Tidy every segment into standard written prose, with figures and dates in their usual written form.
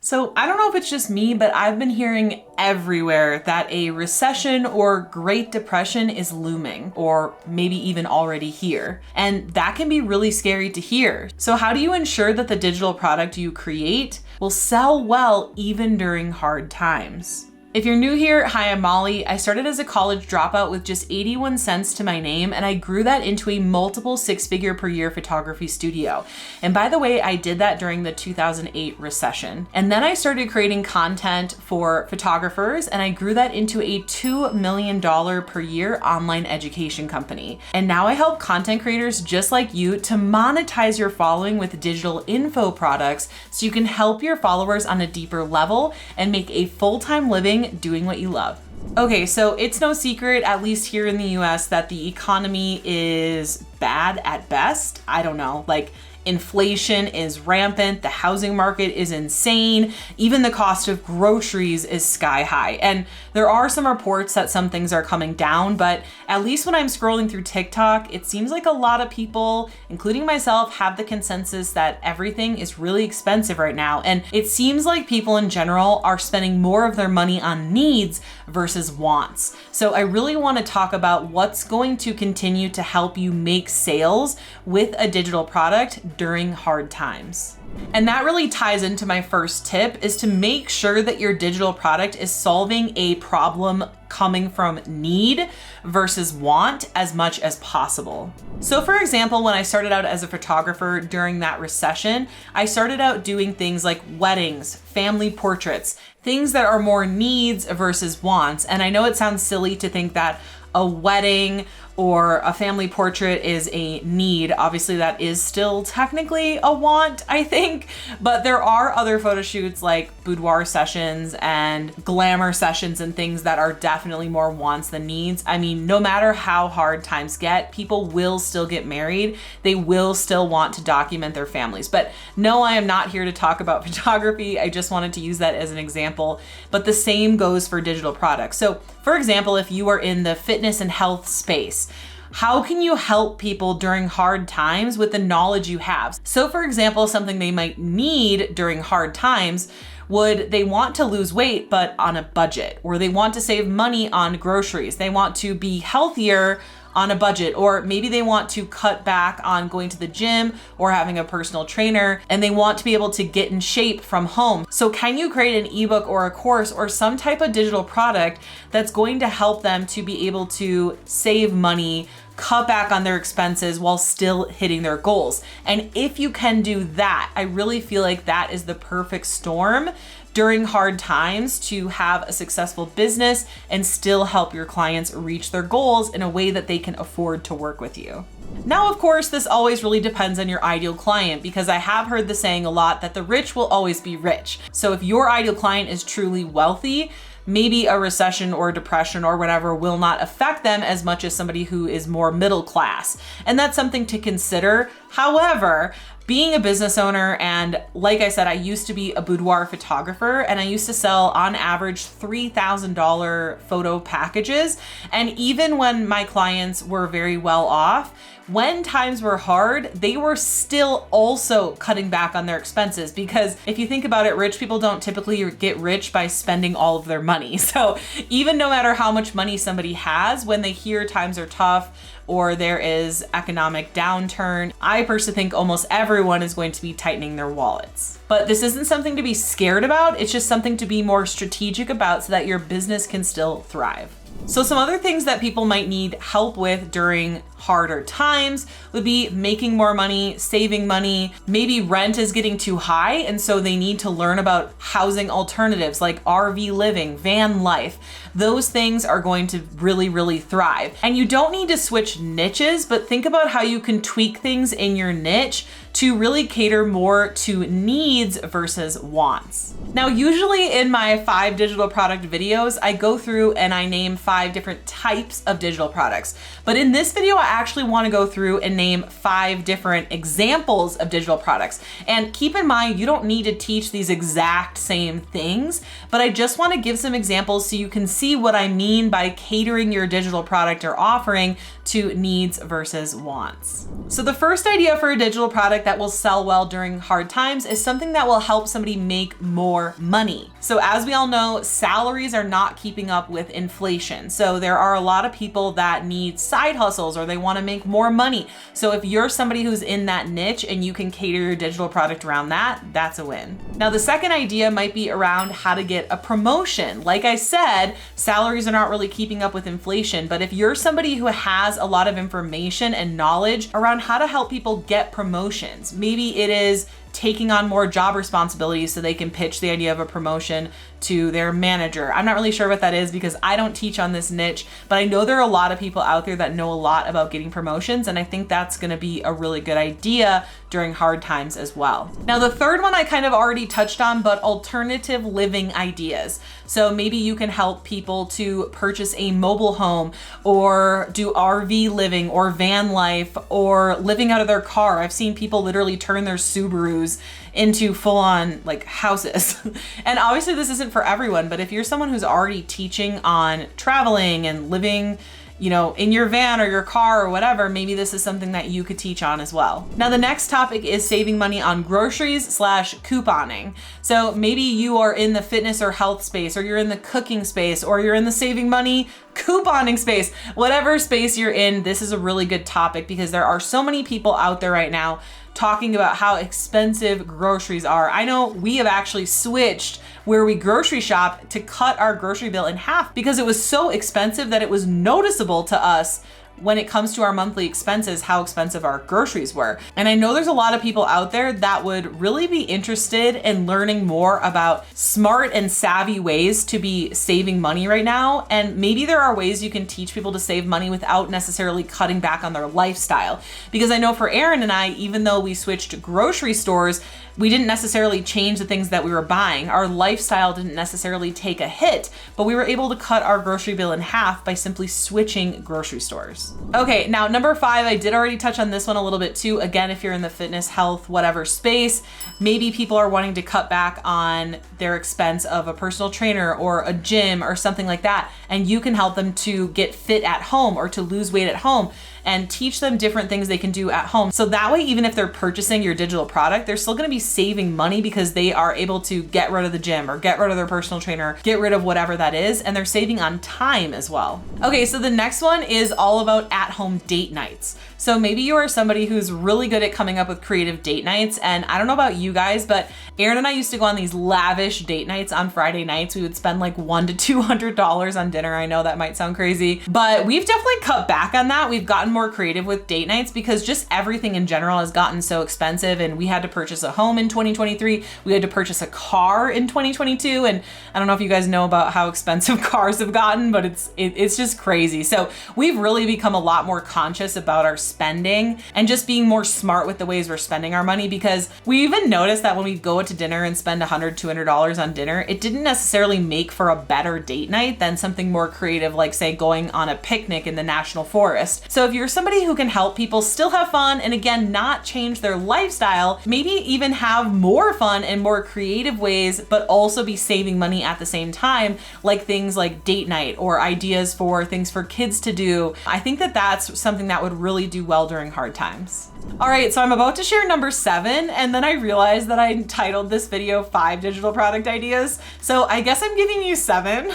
So I don't know if it's just me, but I've been hearing everywhere that a recession or Great Depression is looming, or maybe even already here. And that can be really scary to hear. So how do you ensure that the digital product you create will sell well even during hard times? If you're new here, hi, I'm Molly. I started as a college dropout with just 81 cents to my name, and I grew that into a multiple six-figure per year photography studio. And by the way, I did that during the 2008 recession. And then I started creating content for photographers, and I grew that into a $2 million per year online education company. And now I help content creators just like you to monetize your following with digital info products so you can help your followers on a deeper level and make a full-time living doing what you love. Okay, so it's no secret, at least here in the US, that the economy is bad at best. I don't know, like inflation is rampant, the housing market is insane, even the cost of groceries is sky high. And there are some reports that some things are coming down, but at least when I'm scrolling through TikTok, it seems like a lot of people, including myself, have the consensus that everything is really expensive right now. And it seems like people in general are spending more of their money on needs versus wants. So I really want to talk about what's going to continue to help you make sales with a digital product during hard times. And that really ties into my first tip, is to make sure that your digital product is solving a problem coming from need versus want as much as possible. So for example, when I started out as a photographer during that recession, I started out doing things like weddings, family portraits, things that are more needs versus wants. And I know it sounds silly to think that a wedding or a family portrait is a need. Obviously that is still technically a want, I think, but there are other photo shoots like boudoir sessions and glamour sessions and things that are definitely more wants than needs. I mean, no matter how hard times get, people will still get married. They will still want to document their families. But no, I am not here to talk about photography. I just wanted to use that as an example, but the same goes for digital products. So for example, if you are in the fitness and health space, how can you help people during hard times with the knowledge you have? So for example, something they might need during hard times, would they want to lose weight, but on a budget, or they want to save money on groceries. They want to be healthier on a budget, or maybe they want to cut back on going to the gym or having a personal trainer, and they want to be able to get in shape from home. So can you create an ebook or a course or some type of digital product that's going to help them to be able to save money, cut back on their expenses while still hitting their goals? And if you can do that, I really feel like that is the perfect storm during hard times to have a successful business and still help your clients reach their goals in a way that they can afford to work with you. Now, of course, this always really depends on your ideal client, because I have heard the saying a lot that the rich will always be rich. So if your ideal client is truly wealthy, maybe a recession or depression or whatever will not affect them as much as somebody who is more middle class. And that's something to consider. However, being a business owner, and like I said, I used to be a boudoir photographer, and I used to sell on average $3,000 photo packages. And even when my clients were very well off, when times were hard, they were still also cutting back on their expenses, because if you think about it, rich people don't typically get rich by spending all of their money. So even no matter how much money somebody has, when they hear times are tough or there is economic downturn, I personally think almost everyone is going to be tightening their wallets. But this isn't something to be scared about. It's just something to be more strategic about so that your business can still thrive. So some other things that people might need help with during harder times would be making more money, saving money. Maybe rent is getting too high, and so they need to learn about housing alternatives like RV living, van life. Those things are going to really, really thrive. And you don't need to switch niches, but think about how you can tweak things in your niche to really cater more to needs versus wants. Now, usually in my 5 digital product videos, I go through and I name 5 different types of digital products. But in this video, I actually want to go through and name 5 different examples of digital products. And keep in mind, you don't need to teach these exact same things, but I just want to give some examples so you can see what I mean by catering your digital product or offering to needs versus wants. So the first idea for a digital product that will sell well during hard times is something that will help somebody make more money. So as we all know, salaries are not keeping up with inflation. So there are a lot of people that need side hustles or they want to make more money. So if you're somebody who's in that niche and you can cater your digital product around that, that's a win. Now the second idea might be around how to get a promotion. Like I said, salaries are not really keeping up with inflation, but if you're somebody who has a lot of information and knowledge around how to help people get promotions, maybe it is taking on more job responsibilities so they can pitch the idea of a promotion to their manager. I'm not really sure what that is because I don't teach on this niche, but I know there are a lot of people out there that know a lot about getting promotions, and I think that's gonna be a really good idea during hard times as well. Now, the third one I kind of already touched on, but alternative living ideas. So maybe you can help people to purchase a mobile home or do RV living or van life or living out of their car. I've seen people literally turn their Subarus into full-on like houses. And obviously this isn't for everyone, but if you're someone who's already teaching on traveling and living, you know, in your van or your car or whatever, maybe this is something that you could teach on as well. Now, the next topic is saving money on groceries / couponing. So maybe you are in the fitness or health space, or you're in the cooking space, or you're in the saving money couponing space. Whatever space you're in, this is a really good topic because there are so many people out there right now talking about how expensive groceries are. I know we have actually switched where we grocery shop to cut our grocery bill in half because it was so expensive that it was noticeable to us when it comes to our monthly expenses, how expensive our groceries were. And I know there's a lot of people out there that would really be interested in learning more about smart and savvy ways to be saving money right now. And maybe there are ways you can teach people to save money without necessarily cutting back on their lifestyle. Because I know for Aaron and I, even though we switched grocery stores, we didn't necessarily change the things that we were buying. Our lifestyle didn't necessarily take a hit, but we were able to cut our grocery bill in half by simply switching grocery stores. Okay, now number 5, I did already touch on this one a little bit too. Again, if you're in the fitness, health, whatever space, maybe people are wanting to cut back on their expense of a personal trainer or a gym or something like that, and you can help them to get fit at home or to lose weight at home and teach them different things they can do at home. So that way, even if they're purchasing your digital product, they're still gonna be saving money because they are able to get rid of the gym or get rid of their personal trainer, get rid of whatever that is, and they're saving on time as well. Okay, so the next one is all about at-home date nights. So maybe you are somebody who's really good at coming up with creative date nights, and I don't know about you guys, but Aaron and I used to go on these lavish date nights on Friday nights. We would spend like $100 to $200 on dinner. I know that might sound crazy, but we've definitely cut back on that. We've gotten more creative with date nights because just everything in general has gotten so expensive, and we had to purchase a home in 2023. We had to purchase a car in 2022, and I don't know if you guys know about how expensive cars have gotten, but it's just crazy. So we've really become a lot more conscious about our spending and just being more smart with the ways we're spending our money, because we even noticed that when we go to dinner and spend $100, $200 on dinner, it didn't necessarily make for a better date night than something more creative, like say going on a picnic in the national forest. So if you're somebody who can help people still have fun and again, not change their lifestyle, maybe even have more fun and more creative ways, but also be saving money at the same time, like things like date night or ideas for things for kids to do, I think that that's something that would really do well during hard times. All right, so I'm about to share number 7, and then I realized that I entitled this video 5 digital product ideas. So I guess I'm giving you 7.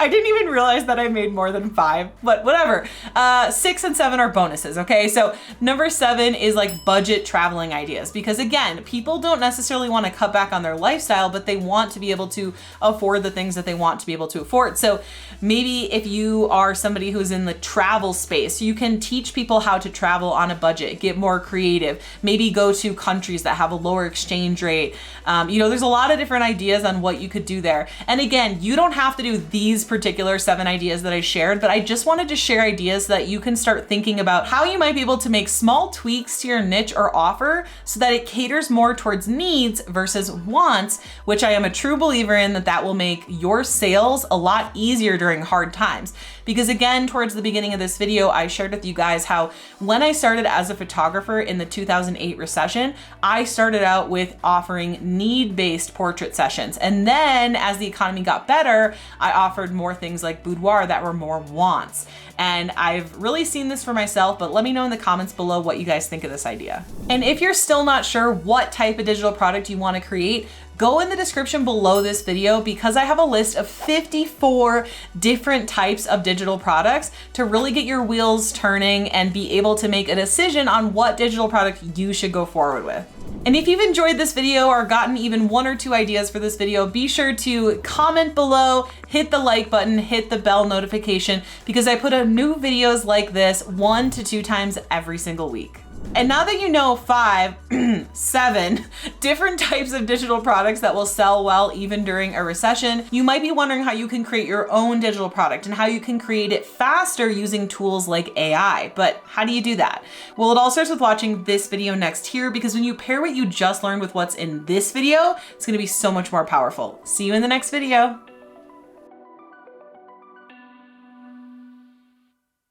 I didn't even realize that I made more than 5, but whatever. 6 and 7 are bonuses, okay? So number 7 is like budget traveling ideas, because again, people don't necessarily want to cut back on their lifestyle, but they want to be able to afford the things that they want to be able to afford. So maybe if you are somebody who's in the travel space, you can teach people how to travel on a budget, get more creative, maybe go to countries that have a lower exchange rate. You know, there's a lot of different ideas on what you could do there. And again, you don't have to do these particular 7 ideas that I shared, but I just wanted to share ideas so that you can start thinking about how you might be able to make small tweaks to your niche or offer so that it caters more towards needs versus wants, which I am a true believer in that will make your sales a lot easier during hard times. Because again, towards the beginning of this video, I shared with you guys how when I started as a photographer in the 2008 recession, I started out with offering need-based portrait sessions. And then as the economy got better, I offered more things like boudoir that were more wants. And I've really seen this for myself, but let me know in the comments below what you guys think of this idea. And if you're still not sure what type of digital product you want to create, go in the description below this video because I have a list of 54 different types of digital products to really get your wheels turning and be able to make a decision on what digital product you should go forward with. And if you've enjoyed this video or gotten even 1 or 2 ideas for this video, be sure to comment below, hit the like button, hit the bell notification, because I put out new videos like this 1 to 2 times every single week. And now that you know 7 different types of digital products that will sell well even during a recession, you might be wondering how you can create your own digital product and how you can create it faster using tools like AI. But how do you do that? Well, it all starts with watching this video next here, because when you pair what you just learned with what's in this video, it's gonna be so much more powerful. See you in the next video.